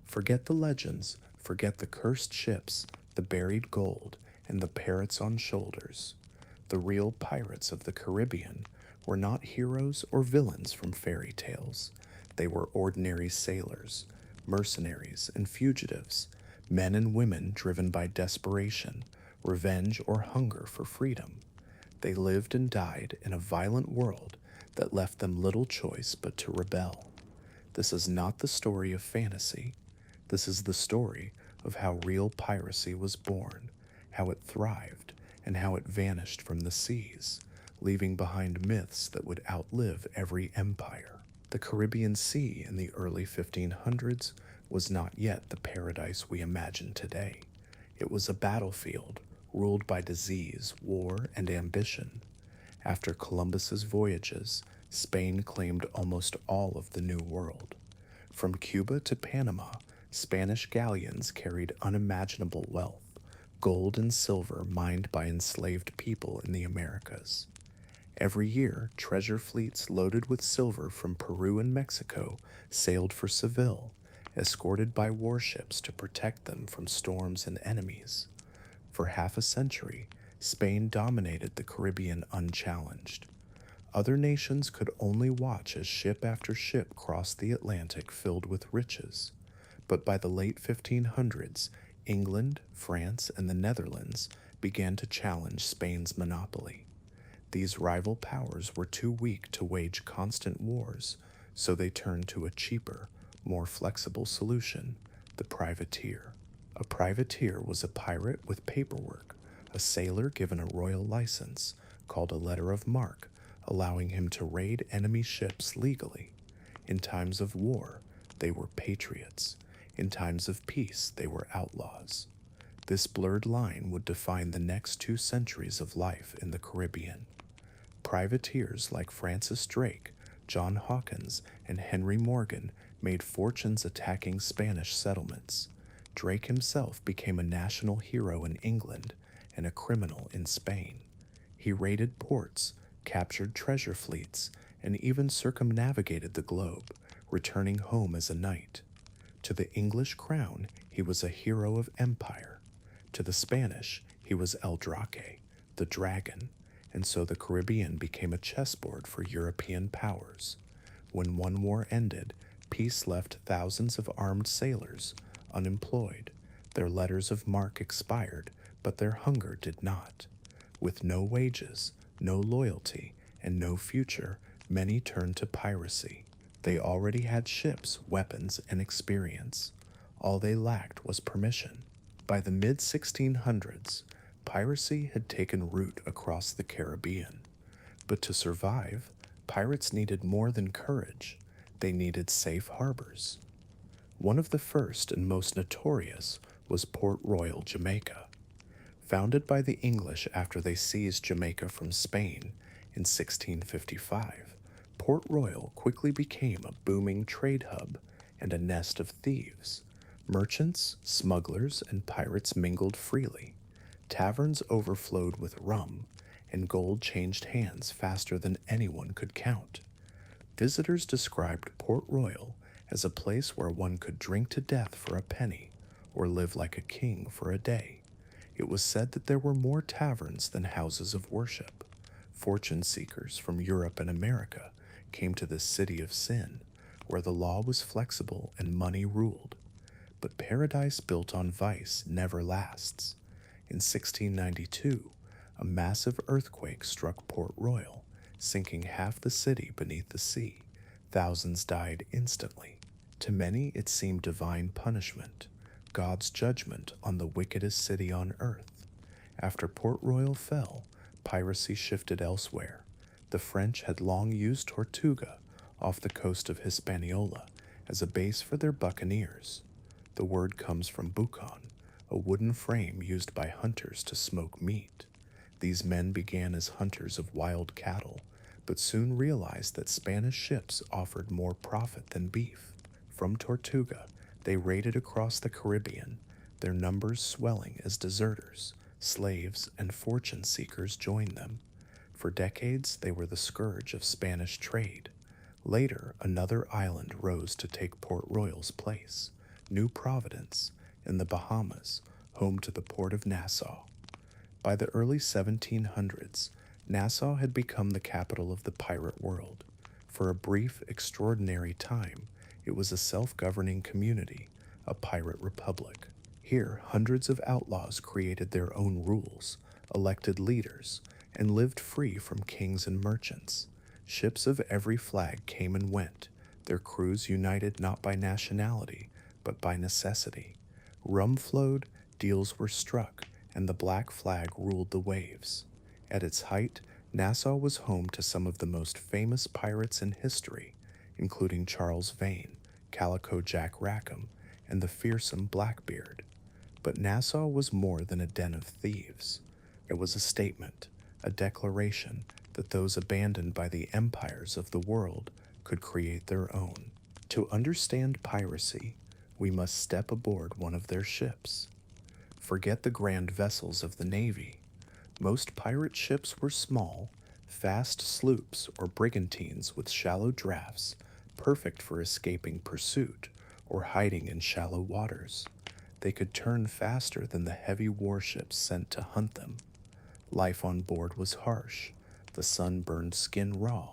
Forget the legends, forget the cursed ships, the buried gold, and the parrots on shoulders. The real pirates of the Caribbean were not heroes or villains from fairy tales. They were ordinary sailors, mercenaries, and fugitives, men and women driven by desperation, revenge, or hunger for freedom. They lived and died in a violent world that left them little choice but to rebel. This is not the story of fantasy. This is the story of how real piracy was born, how it thrived, and how it vanished from the seas, leaving behind myths that would outlive every empire. The Caribbean Sea in the early 1500s was not yet the paradise we imagine today. It was a battlefield ruled by disease, war, and ambition. After Columbus's voyages, Spain claimed almost all of the New World. From Cuba to Panama, Spanish galleons carried unimaginable wealth, gold and silver mined by enslaved people in the Americas. Every year, treasure fleets loaded with silver from Peru and Mexico sailed for Seville, escorted by warships to protect them from storms and enemies. For half a century, Spain dominated the Caribbean unchallenged. Other nations could only watch as ship after ship crossed the Atlantic filled with riches. But by the late 1500s, England, France, and the Netherlands began to challenge Spain's monopoly. These rival powers were too weak to wage constant wars, so they turned to a cheaper, more flexible solution: the privateer. A privateer was a pirate with paperwork, a sailor given a royal license, called a letter of marque, allowing him to raid enemy ships legally. In times of war, they were patriots. In times of peace, they were outlaws. This blurred line would define the next 2 centuries of life in the Caribbean. Privateers like Francis Drake, John Hawkins, and Henry Morgan made fortunes attacking Spanish settlements. Drake himself became a national hero in England and a criminal in Spain. He raided ports, captured treasure fleets, and even circumnavigated the globe, returning home as a knight. To the English crown, he was a hero of empire. To the Spanish, he was El Drake, the dragon, and so the Caribbean became a chessboard for European powers. When one war ended, peace left thousands of armed sailors unemployed. Their letters of marque expired, but their hunger did not. With no wages, no loyalty, and no future, many turned to piracy. They already had ships, weapons, and experience. All they lacked was permission. By the mid-1600s, piracy had taken root across the Caribbean. But to survive, pirates needed more than courage. They needed safe harbors. One of the first and most notorious was Port Royal, Jamaica. Founded by the English after they seized Jamaica from Spain in 1655, Port Royal quickly became a booming trade hub and a nest of thieves. Merchants, smugglers, and pirates mingled freely. Taverns overflowed with rum, and gold changed hands faster than anyone could count. Visitors described Port Royal as a place where one could drink to death for a penny or live like a king for a day. It was said that there were more taverns than houses of worship. Fortune seekers from Europe and America came to this city of sin, where the law was flexible and money ruled. But paradise built on vice never lasts. In 1692, a massive earthquake struck Port Royal, sinking half the city beneath the sea. Thousands died instantly. To many, it seemed divine punishment, God's judgment on the wickedest city on earth. After Port Royal fell, piracy shifted elsewhere. The French had long used Tortuga, off the coast of Hispaniola, as a base for their buccaneers. The word comes from bucon, a wooden frame used by hunters to smoke meat. These men began as hunters of wild cattle, but soon realized that Spanish ships offered more profit than beef. From Tortuga, they raided across the Caribbean, their numbers swelling as deserters, slaves, and fortune seekers joined them. For decades, they were the scourge of Spanish trade. Later, another island rose to take Port Royal's place, New Providence, and the Bahamas, home to the port of Nassau. By the early 1700s, Nassau had become the capital of the pirate world. For a brief, extraordinary time, it was a self-governing community, a pirate republic. Here, hundreds of outlaws created their own rules, elected leaders, and lived free from kings and merchants. Ships of every flag came and went, their crews united not by nationality, but by necessity. Rum flowed, deals were struck, and the black flag ruled the waves. At its height, Nassau was home to some of the most famous pirates in history, including Charles Vane, Calico Jack Rackham, and the fearsome Blackbeard. But Nassau was more than a den of thieves. It was a statement, a declaration that those abandoned by the empires of the world could create their own. To understand piracy, we must step aboard one of their ships. Forget the grand vessels of the Navy. Most pirate ships were small, fast sloops or brigantines with shallow drafts, perfect for escaping pursuit or hiding in shallow waters. They could turn faster than the heavy warships sent to hunt them. Life on board was harsh. The sun burned skin raw.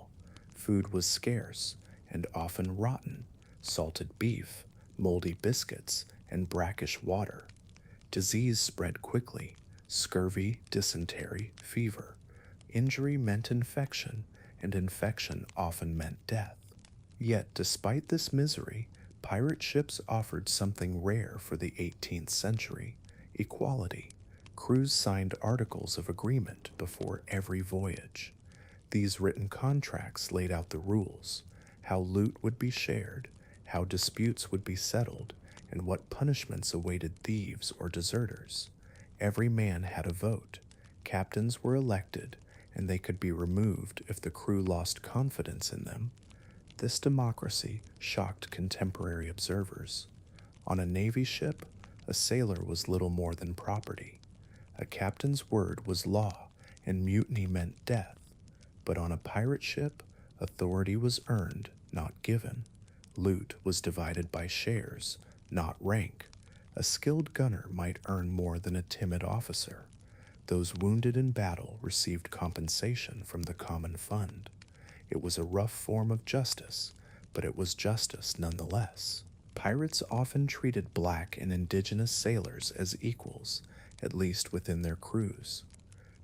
Food was scarce and often rotten: salted beef, moldy biscuits, and brackish water. Disease spread quickly: scurvy, dysentery, fever. Injury meant infection, and infection often meant death. Yet, despite this misery, pirate ships offered something rare for the 18th century: equality. Crews signed articles of agreement before every voyage. These written contracts laid out the rules: how loot would be shared, how disputes would be settled, and what punishments awaited thieves or deserters. Every man had a vote. Captains were elected, and they could be removed if the crew lost confidence in them. This democracy shocked contemporary observers. On a Navy ship, a sailor was little more than property. A captain's word was law, and mutiny meant death. But on a pirate ship, authority was earned, not given. Loot was divided by shares, not rank. A skilled gunner might earn more than a timid officer. Those wounded in battle received compensation from the common fund. It was a rough form of justice, but it was justice nonetheless. Pirates often treated black and indigenous sailors as equals, at least within their crews.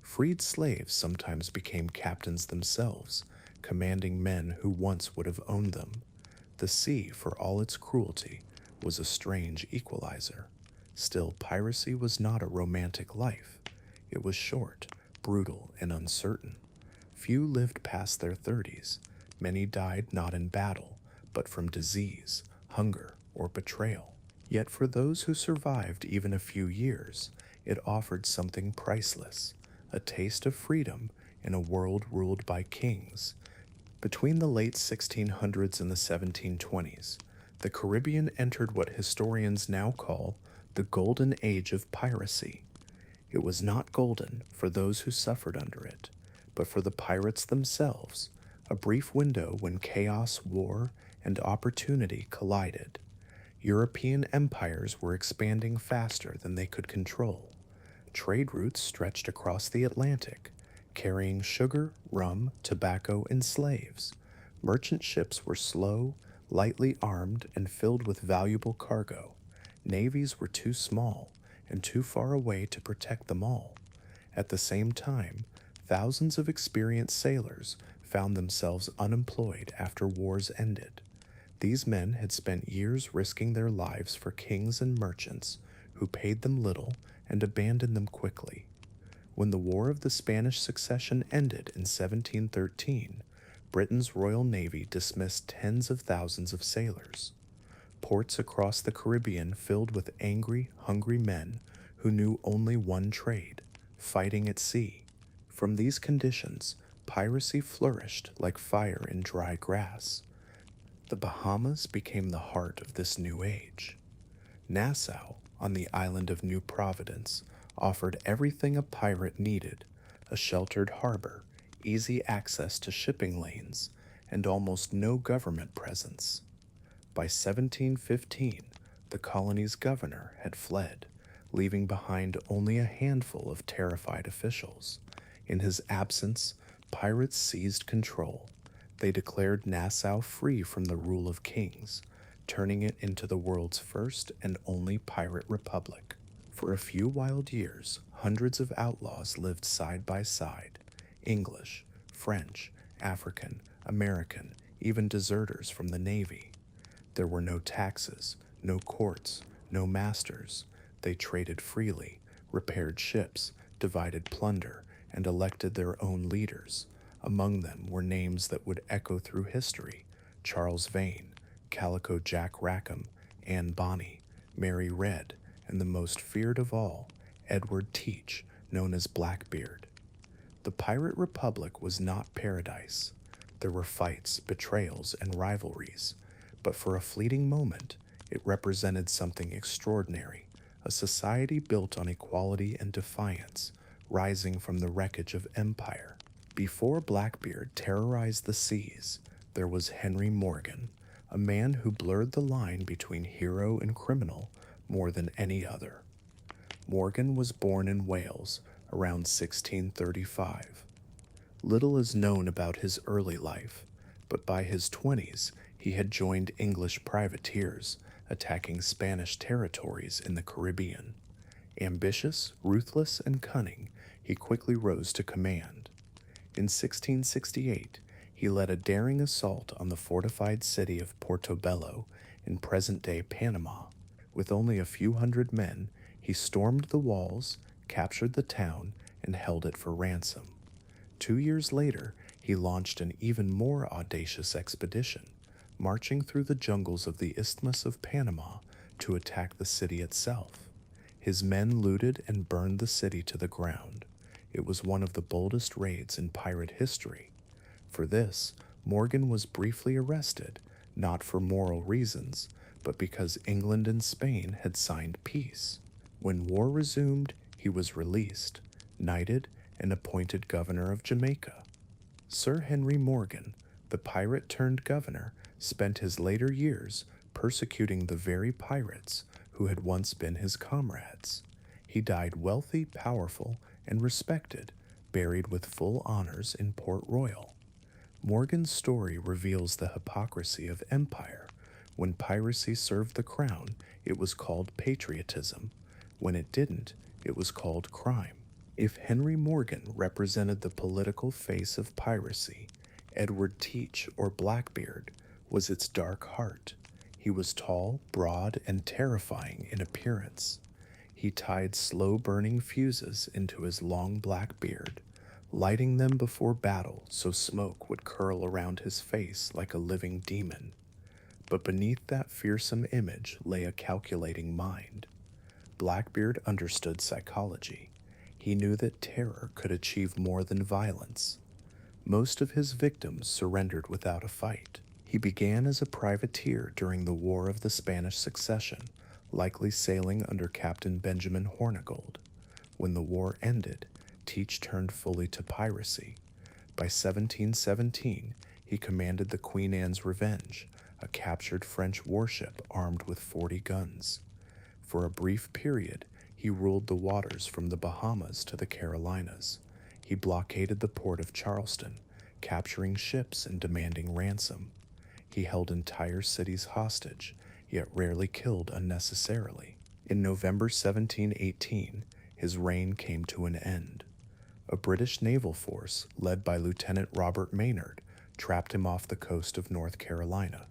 Freed slaves sometimes became captains themselves, commanding men who once would have owned them. The sea, for all its cruelty, was a strange equalizer. Still, piracy was not a romantic life. It was short, brutal, and uncertain. Few lived past their 30s. Many died not in battle, but from disease, hunger, or betrayal. Yet for those who survived even a few years, it offered something priceless: a taste of freedom in a world ruled by kings. Between the late 1600s and the 1720s, the Caribbean entered what historians now call the Golden Age of piracy. It was not golden for those who suffered under it, but for the pirates themselves, a brief window when chaos, war, and opportunity collided. European empires were expanding faster than they could control. Trade routes stretched across the Atlantic, carrying sugar, rum, tobacco, and slaves. Merchant ships were slow, lightly armed, and filled with valuable cargo. Navies were too small and too far away to protect them all. At the same time, thousands of experienced sailors found themselves unemployed after wars ended. These men had spent years risking their lives for kings and merchants who paid them little and abandoned them quickly. When the War of the Spanish Succession ended in 1713, Britain's Royal Navy dismissed tens of thousands of sailors. Ports across the Caribbean filled with angry, hungry men who knew only one trade: fighting at sea. From these conditions, piracy flourished like fire in dry grass. The Bahamas became the heart of this new age. Nassau, on the island of New Providence, offered everything a pirate needed: a sheltered harbor, easy access to shipping lanes, and almost no government presence. By 1715, The colony's governor had fled, leaving behind only a handful of terrified officials. In his absence, pirates seized control. They declared Nassau free from the rule of kings, turning it into the world's first and only pirate republic. For a few wild years, hundreds of outlaws lived side by side: English, French, African, American, even deserters from the Navy. There were no taxes, no courts, no masters. They traded freely, repaired ships, divided plunder, and elected their own leaders. Among them were names that would echo through history: Charles Vane, Calico Jack Rackham, Anne Bonny, Mary Red, and the most feared of all, Edward Teach, known as Blackbeard. The Pirate Republic was not paradise. There were fights, betrayals, and rivalries, but for a fleeting moment, it represented something extraordinary: a society built on equality and defiance, rising from the wreckage of empire. Before Blackbeard terrorized the seas, there was Henry Morgan, a man who blurred the line between hero and criminal more than any other. Morgan was born in Wales around 1635. Little is known about his early life, but by his 20s he had joined English privateers, attacking Spanish territories in the Caribbean. Ambitious, ruthless, and cunning, he quickly rose to command. In 1668, he led a daring assault on the fortified city of Portobello in present-day Panama. With only a few hundred men, he stormed the walls, captured the town, and held it for ransom. 2 years later, he launched an even more audacious expedition, marching through the jungles of the Isthmus of Panama to attack the city itself. His men looted and burned the city to the ground. It was one of the boldest raids in pirate history. For this, Morgan was briefly arrested, not for moral reasons, but because England and Spain had signed peace. When war resumed, he was released, knighted, and appointed governor of Jamaica. Sir Henry Morgan, the pirate-turned-governor, spent his later years persecuting the very pirates who had once been his comrades. He died wealthy, powerful, and respected, buried with full honors in Port Royal. Morgan's story reveals the hypocrisy of empire. When piracy served the crown, it was called patriotism. When it didn't, it was called crime. If Henry Morgan represented the political face of piracy, Edward Teach, or Blackbeard, was its dark heart. He was tall, broad, and terrifying in appearance. He tied slow-burning fuses into his long black beard, lighting them before battle so smoke would curl around his face like a living demon. But beneath that fearsome image lay a calculating mind. Blackbeard understood psychology. He knew that terror could achieve more than violence. Most of his victims surrendered without a fight. He began as a privateer during the War of the Spanish Succession, likely sailing under Captain Benjamin Hornigold. When the war ended, Teach turned fully to piracy. By 1717, he commanded the Queen Anne's Revenge, a captured French warship armed with 40 guns. For a brief period, he ruled the waters from the Bahamas to the Carolinas. He blockaded the port of Charleston, capturing ships and demanding ransom. He held entire cities hostage, yet rarely killed unnecessarily. In November 1718, his reign came to an end. A British naval force, led by Lieutenant Robert Maynard, trapped him off the coast of North Carolina.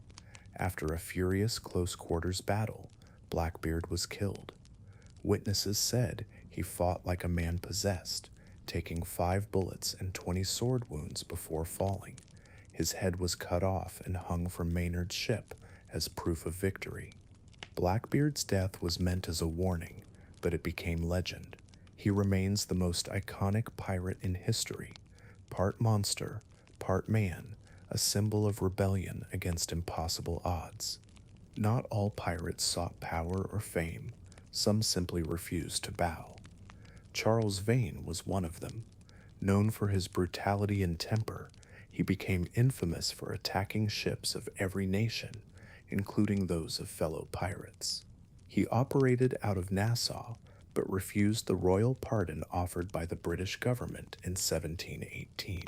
After a furious close-quarters battle, Blackbeard was killed. Witnesses said he fought like a man possessed, taking 5 bullets and 20 sword wounds before falling. His head was cut off and hung from Maynard's ship as proof of victory. Blackbeard's death was meant as a warning, but it became legend. He remains the most iconic pirate in history, part monster, part man, a symbol of rebellion against impossible odds. Not all pirates sought power or fame. Some simply refused to bow. Charles Vane was one of them. Known for his brutality and temper, he became infamous for attacking ships of every nation, including those of fellow pirates. He operated out of Nassau, but refused the royal pardon offered by the British government in 1718.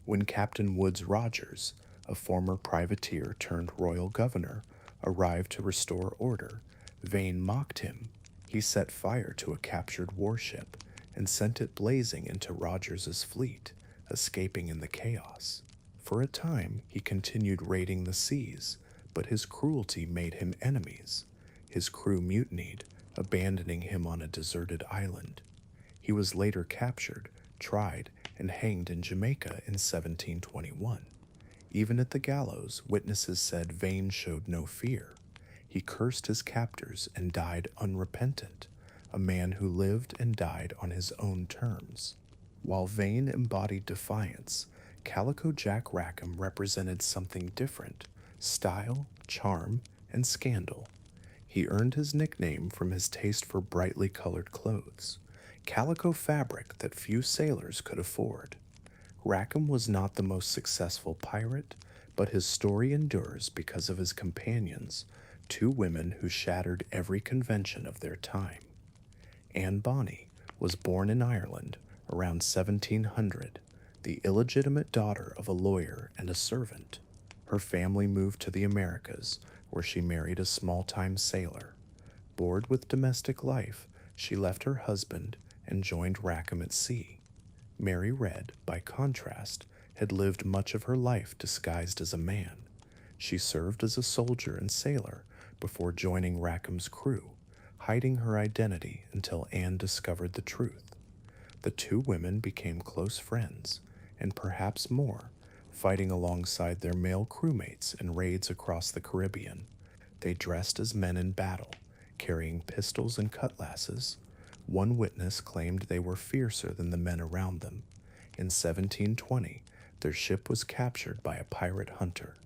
When Captain Woodes Rogers, a former privateer turned royal governor, arrived to restore order, Vane mocked him. He set fire to a captured warship and sent it blazing into Rogers's fleet, escaping in the chaos. For a time, he continued raiding the seas, but his cruelty made him enemies. His crew mutinied, abandoning him on a deserted island. He was later captured, tried, and hanged in Jamaica in 1721. Even at the gallows, witnesses said Vane showed no fear. He cursed his captors and died unrepentant, a man who lived and died on his own terms. While Vane embodied defiance, Calico Jack Rackham represented something different: style, charm, and scandal. He earned his nickname from his taste for brightly colored clothes, calico fabric that few sailors could afford. Rackham was not the most successful pirate, but his story endures because of his companions, two women who shattered every convention of their time. Anne Bonny was born in Ireland around 1700, the illegitimate daughter of a lawyer and a servant. Her family moved to the Americas, where she married a small-time sailor. Bored with domestic life, she left her husband and joined Rackham at sea. Mary Red, by contrast, had lived much of her life disguised as a man. She served as a soldier and sailor before joining Rackham's crew, hiding her identity until Anne discovered the truth. The two women became close friends, and perhaps more, fighting alongside their male crewmates in raids across the Caribbean. They dressed as men in battle, carrying pistols and cutlasses. One witness claimed they were fiercer than the men around them. In 1720, their ship was captured by a pirate hunter.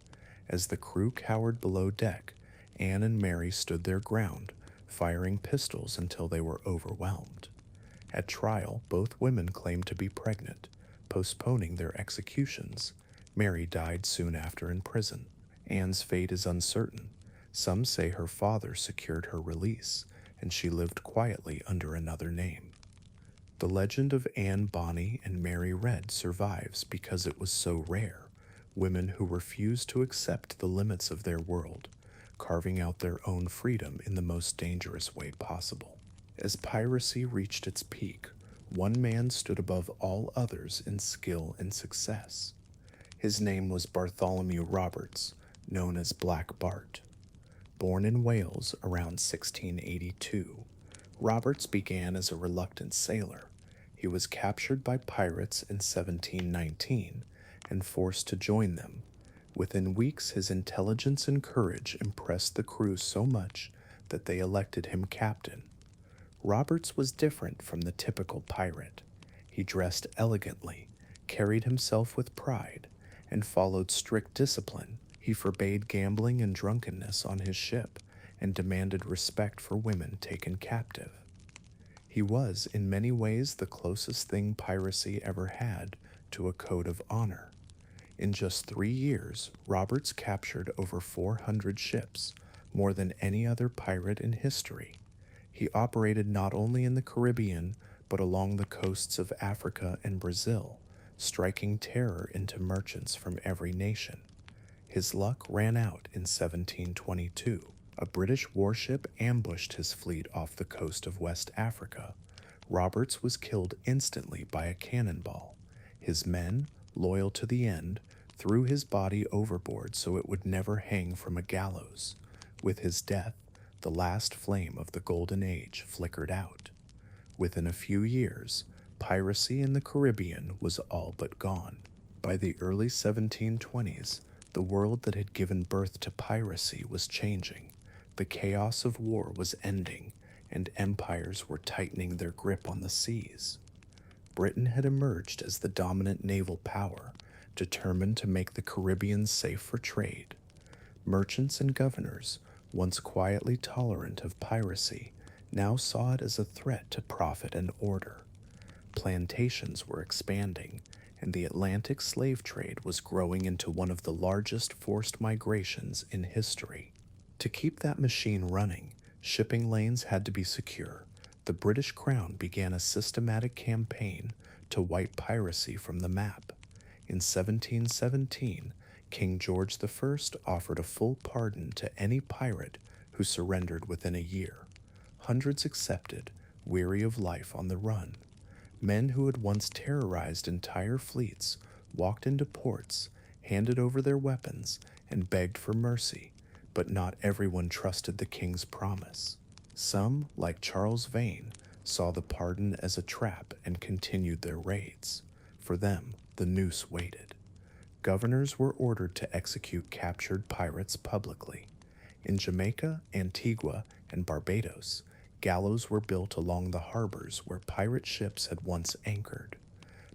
As the crew cowered below deck, Anne and Mary stood their ground, firing pistols until they were overwhelmed. At trial, both women claimed to be pregnant, postponing their executions. Mary died soon after in prison. Anne's fate is uncertain. Some say her father secured her release, and she lived quietly under another name. The legend of Anne Bonny and Mary Red survives because it was so rare. Women who refused to accept the limits of their world, carving out their own freedom in the most dangerous way possible. As piracy reached its peak, one man stood above all others in skill and success. His name was Bartholomew Roberts, known as Black Bart. Born in Wales around 1682, Roberts began as a reluctant sailor. He was captured by pirates in 1719 and forced to join them. Within weeks, his intelligence and courage impressed the crew so much that they elected him captain. Roberts was different from the typical pirate. He dressed elegantly, carried himself with pride, and followed strict discipline. He forbade gambling and drunkenness on his ship and demanded respect for women taken captive. He was, in many ways, the closest thing piracy ever had to a code of honor. In just 3 years, Roberts captured over 400 ships, more than any other pirate in history. He operated not only in the Caribbean, but along the coasts of Africa and Brazil, striking terror into merchants from every nation. His luck ran out in 1722. A British warship ambushed his fleet off the coast of West Africa. Roberts was killed instantly by a cannonball. His men, loyal to the end, threw his body overboard so it would never hang from a gallows. With his death, the last flame of the Golden Age flickered out. Within a few years, piracy in the Caribbean was all but gone. By the early 1720s, the world that had given birth to piracy was changing. The chaos of war was ending, and empires were tightening their grip on the seas. Britain had emerged as the dominant naval power, determined to make the Caribbean safe for trade. Merchants and governors, once quietly tolerant of piracy, now saw it as a threat to profit and order. Plantations were expanding, and the Atlantic slave trade was growing into one of the largest forced migrations in history. To keep that machine running, Shipping lanes had to be secure. The British Crown began a systematic campaign to wipe piracy from the map. In 1717, King George I offered a full pardon to any pirate who surrendered within a year. Hundreds accepted, weary of life on the run. Men who had once terrorized entire fleets walked into ports, handed over their weapons, and begged for mercy, but not everyone trusted the king's promise. Some, like Charles Vane, saw the pardon as a trap and continued their raids. For them, the noose waited. Governors were ordered to execute captured pirates publicly. In Jamaica, Antigua, and Barbados, gallows were built along the harbors where pirate ships had once anchored.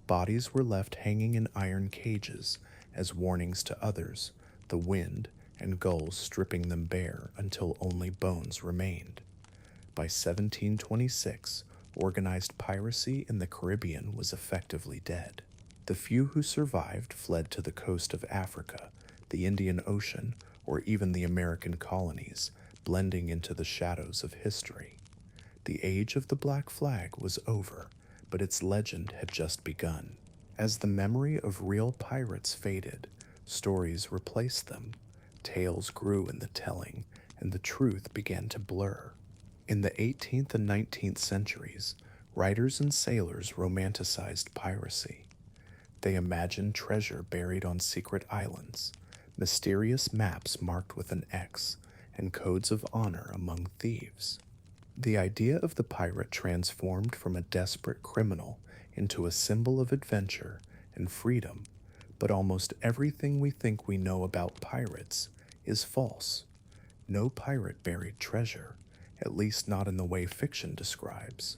Bodies were left hanging in iron cages as warnings to others, the wind and gulls stripping them bare until only bones remained. By 1726, organized piracy in the Caribbean was effectively dead. The few who survived fled to the coast of Africa, the Indian Ocean, or even the American colonies, blending into the shadows of history. The age of the Black Flag was over, but its legend had just begun. As the memory of real pirates faded, stories replaced them. Tales grew in the telling, and the truth began to blur. In the 18th and 19th centuries, writers and sailors romanticized piracy. They imagined treasure buried on secret islands, mysterious maps marked with an X, and codes of honor among thieves. The idea of the pirate transformed from a desperate criminal into a symbol of adventure and freedom, but almost everything we think we know about pirates is false. No pirate buried treasure, at least not in the way fiction describes.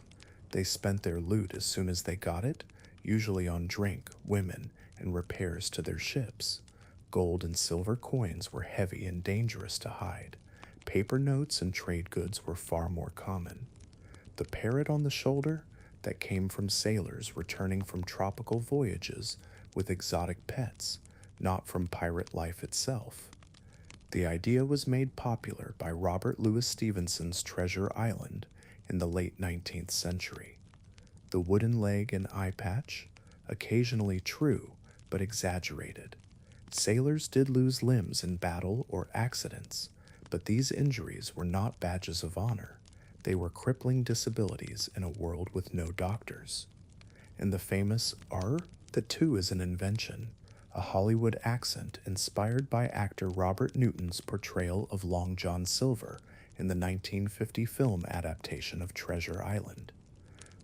They spent their loot as soon as they got it, usually on drink, women, and repairs to their ships. Gold and silver coins were heavy and dangerous to hide. Paper notes and trade goods were far more common. The parrot on the shoulder, that came from sailors returning from tropical voyages with exotic pets, not from pirate life itself. The idea was made popular by Robert Louis Stevenson's Treasure Island in the late 19th century. The wooden leg and eye patch, occasionally true but exaggerated. Sailors did lose limbs in battle or accidents, but these injuries were not badges of honor. They were crippling disabilities in a world with no doctors. And the famous R, that too is an invention, a Hollywood accent inspired by actor Robert Newton's portrayal of Long John Silver in the 1950 film adaptation of Treasure Island.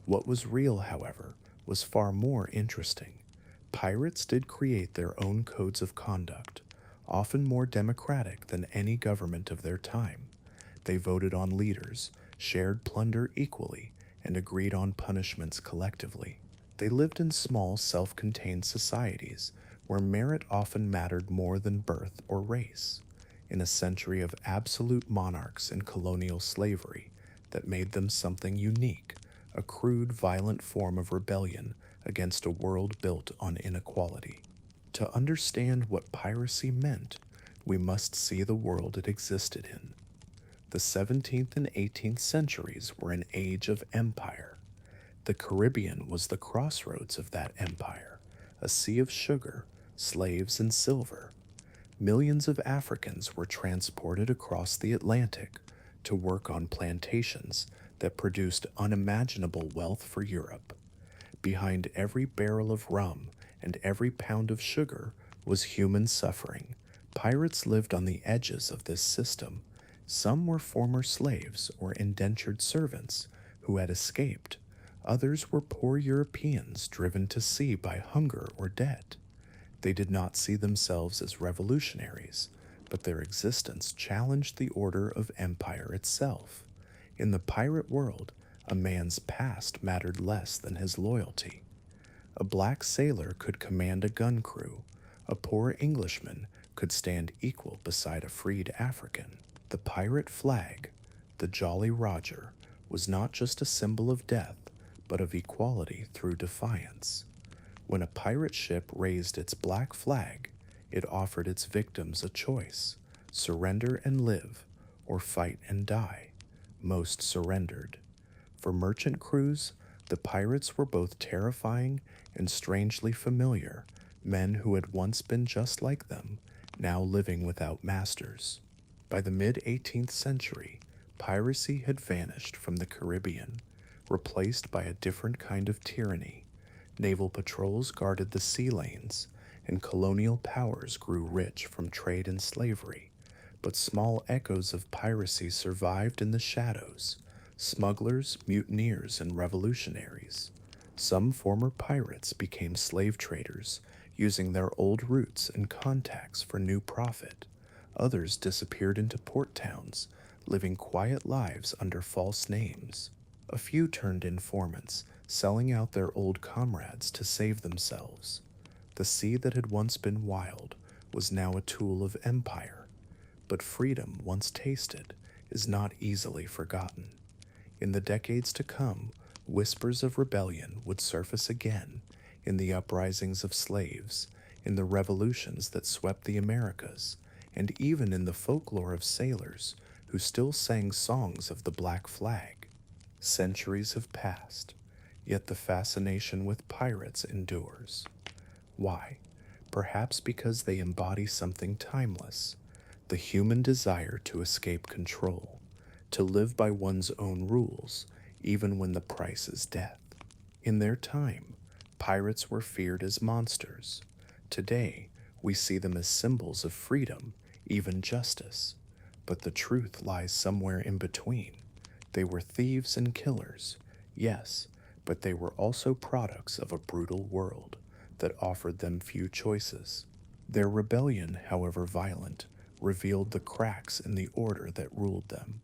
What was real, however, was far more interesting. Pirates did create their own codes of conduct, often more democratic than any government of their time. They voted on leaders, shared plunder equally, and agreed on punishments collectively. They lived in small, self-contained societies where merit often mattered more than birth or race. In a century of absolute monarchs and colonial slavery that made them something unique, a crude, violent form of rebellion against a world built on inequality. To understand what piracy meant, we must see the world it existed in. The 17th and 18th centuries were an age of empire. The Caribbean was the crossroads of that empire, a sea of sugar, slaves, and silver. Millions of Africans were transported across the Atlantic to work on plantations that produced unimaginable wealth for Europe. Behind every barrel of rum and every pound of sugar was human suffering. Pirates lived on the edges of this system. Some were former slaves or indentured servants who had escaped. Others were poor Europeans driven to sea by hunger or debt. They did not see themselves as revolutionaries, but their existence challenged the order of empire itself. In the pirate world, a man's past mattered less than his loyalty. A black sailor could command a gun crew. A poor Englishman could stand equal beside a freed African. The pirate flag, the Jolly Roger, was not just a symbol of death, but of equality through defiance. When a pirate ship raised its black flag, it offered its victims a choice: surrender and live, or fight and die. Most surrendered. For merchant crews, the pirates were both terrifying and strangely familiar, men who had once been just like them, now living without masters. By the mid 18th century, piracy had vanished from the Caribbean, replaced by a different kind of tyranny. Naval patrols guarded the sea lanes, and colonial powers grew rich from trade and slavery. But small echoes of piracy survived in the shadows: smugglers, mutineers, and revolutionaries. Some former pirates became slave traders, using their old roots and contacts for new profit. Others disappeared into port towns, living quiet lives under false names. A few turned informants, selling out their old comrades to save themselves. The sea that had once been wild was now a tool of empire, but freedom once tasted is not easily forgotten. In the decades to come, whispers of rebellion would surface again in the uprisings of slaves, in the revolutions that swept the Americas, and even in the folklore of sailors who still sang songs of the Black Flag. Centuries have passed, yet the fascination with pirates endures. Why? Perhaps because they embody something timeless: the human desire to escape control, to live by one's own rules, even when the price is death. In their time, pirates were feared as monsters. Today, we see them as symbols of freedom, even justice. But the truth lies somewhere in between. They were thieves and killers, yes, but they were also products of a brutal world that offered them few choices. Their rebellion, however violent, revealed the cracks in the order that ruled them.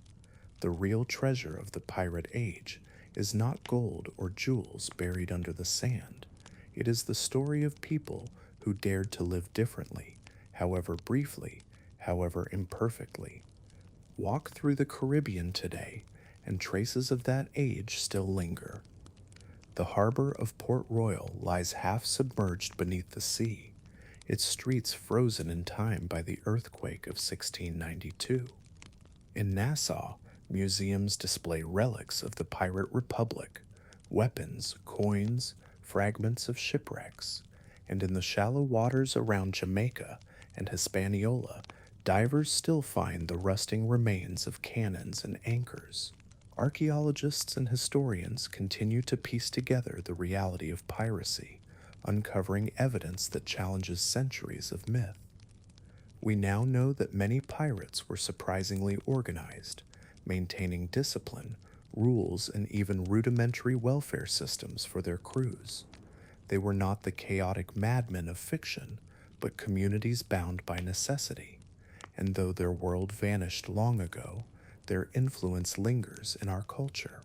The real treasure of the pirate age is not gold or jewels buried under the sand. It is the story of people who dared to live differently, however briefly, however imperfectly. Walk through the Caribbean today, and traces of that age still linger. The harbor of Port Royal lies half submerged beneath the sea, its streets frozen in time by the earthquake of 1692. In Nassau, museums display relics of the pirate republic, weapons, coins, fragments of shipwrecks, and in the shallow waters around Jamaica and Hispaniola, divers still find the rusting remains of cannons and anchors. Archaeologists and historians continue to piece together the reality of piracy, uncovering evidence that challenges centuries of myth. We now know that many pirates were surprisingly organized, maintaining discipline, rules, and even rudimentary welfare systems for their crews. They were not the chaotic madmen of fiction, but communities bound by necessity. And though their world vanished long ago, their influence lingers in our culture.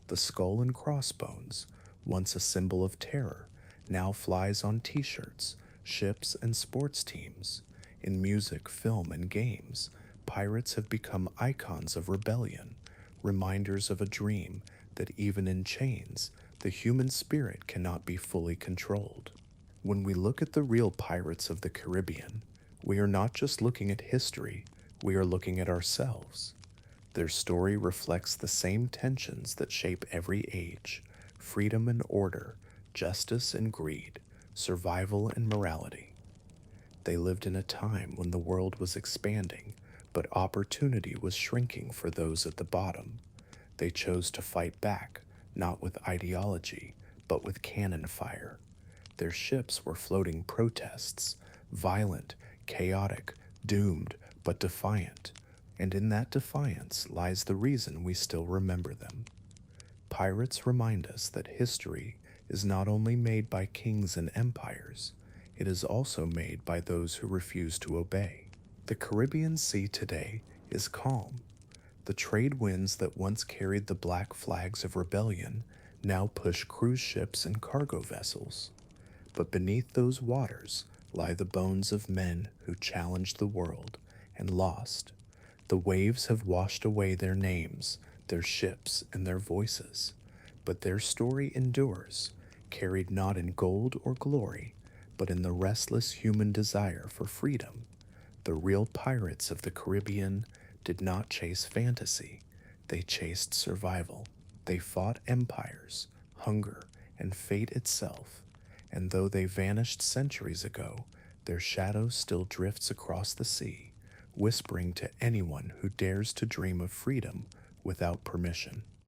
The skull and crossbones, once a symbol of terror, now flies on t-shirts, ships, and sports teams. In music, film, and games, pirates have become icons of rebellion, reminders of a dream that even in chains, the human spirit cannot be fully controlled. When we look at the real pirates of the Caribbean, we are not just looking at history, we are looking at ourselves. Their story reflects the same tensions that shape every age: freedom and order, justice and greed, survival and morality. They lived in a time when the world was expanding, but opportunity was shrinking for those at the bottom. They chose to fight back, not with ideology, but with cannon fire. Their ships were floating protests, violent, chaotic, doomed, but defiant. And in that defiance lies the reason we still remember them. Pirates remind us that history is not only made by kings and empires, it is also made by those who refuse to obey. The Caribbean Sea today is calm. The trade winds that once carried the black flags of rebellion now push cruise ships and cargo vessels. But beneath those waters lie the bones of men who challenged the world and lost. The waves have washed away their names, their ships, and their voices, but their story endures, carried not in gold or glory, but in the restless human desire for freedom. The real pirates of the Caribbean did not chase fantasy, They chased survival. They fought empires, hunger, and fate itself. And though they vanished centuries ago, their shadow still drifts across the sea, whispering to anyone who dares to dream of freedom without permission.